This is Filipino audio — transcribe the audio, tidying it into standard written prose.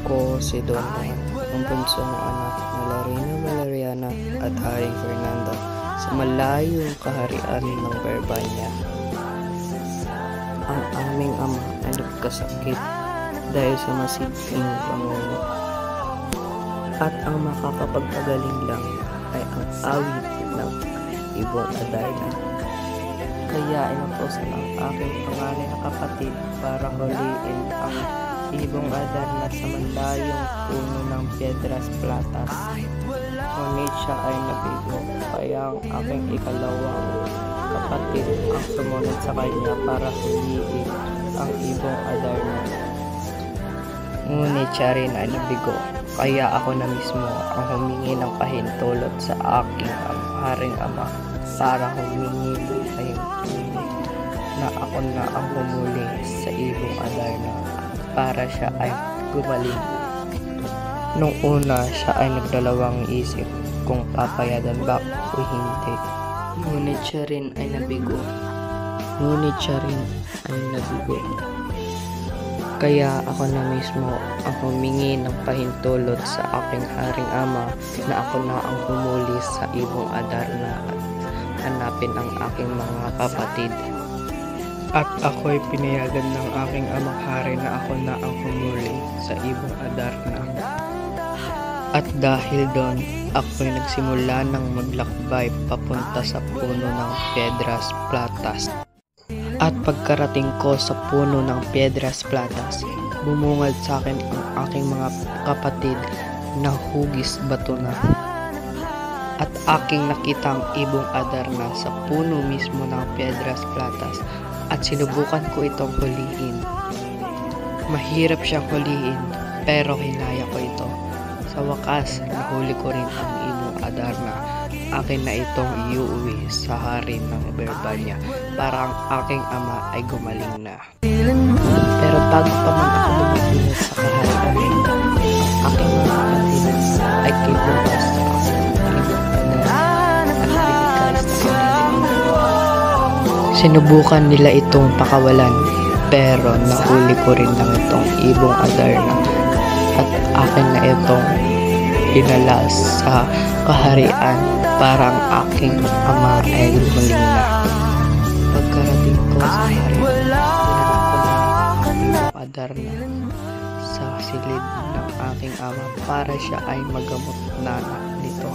Ako si Don Juan, ang bunsong anak nila Reyna Valeriana at Haring Fernando sa malayong kaharian ng Berbanya. Ang aming ama ay nagkasakit dahil sa masiging pangungo. At ang makakapagpagaling lang ay ang awit ng ibong Adarna. Kaya inutosan ang aking panganay na kapatid para huliin ang ibong Adarna sa malayong puno ng Piedras Platas. Ngunit siya ay nabigo, kaya ang aking ikalawang kapatid ang sumunod sa kanya para huliin ang ibong Adarna. Ngunit siya rin ay nabigo, kaya ako na mismo ang humingi ng pahintulot sa aking haring ama para humingi ng pahintulot na ako na ang humuli sa ibong Adarna para siya ay gumaling. Nung una siya ay nagdalawang isip kung papayagan ba o hindi. Ngunit siya rin ay nabigo. Kaya ako na mismo ang humingi ng pahintulot sa aking haring ama na ako na ang humuli sa ibong Adarna at hanapin ang aking mga kapatid. At ako'y pinayagan ng aking amang hari na ako na ang humuli sa ibong Adarna. At dahil doon, ako'y nagsimula ng maglakbay papunta sa puno ng Piedras Platas. At pagkarating ko sa puno ng Piedras Platas, bumungad sa akin ang aking mga kapatid na hugis bato na. At aking nakita ang ibong Adarna sa puno mismo ng Piedras Platas at sinubukan ko itong huliin. Mahirap siyang huliin pero hinaya ko ito. Sa wakas, nahuli ko rin ang ibong Adarna. Akin na itong iuwi sa hari ng Berbanya para ang aking ama ay gumaling na. Pero bago pa man ako dumating sa kaharian, ang aking mga kapatid ay kinuha sa aking ibong Adarna at binigay sa sinubukan nila itong pakawalan pero nahuli ko rin lang itong ibong Adarna at akin na itong dinala sa kaharian para ang aking ama ay gumaling na. Pagkarating ko sa kaharian, dinala ko na ang ibong Adarna sa silid ng aking ama para siya ay magamot na nito.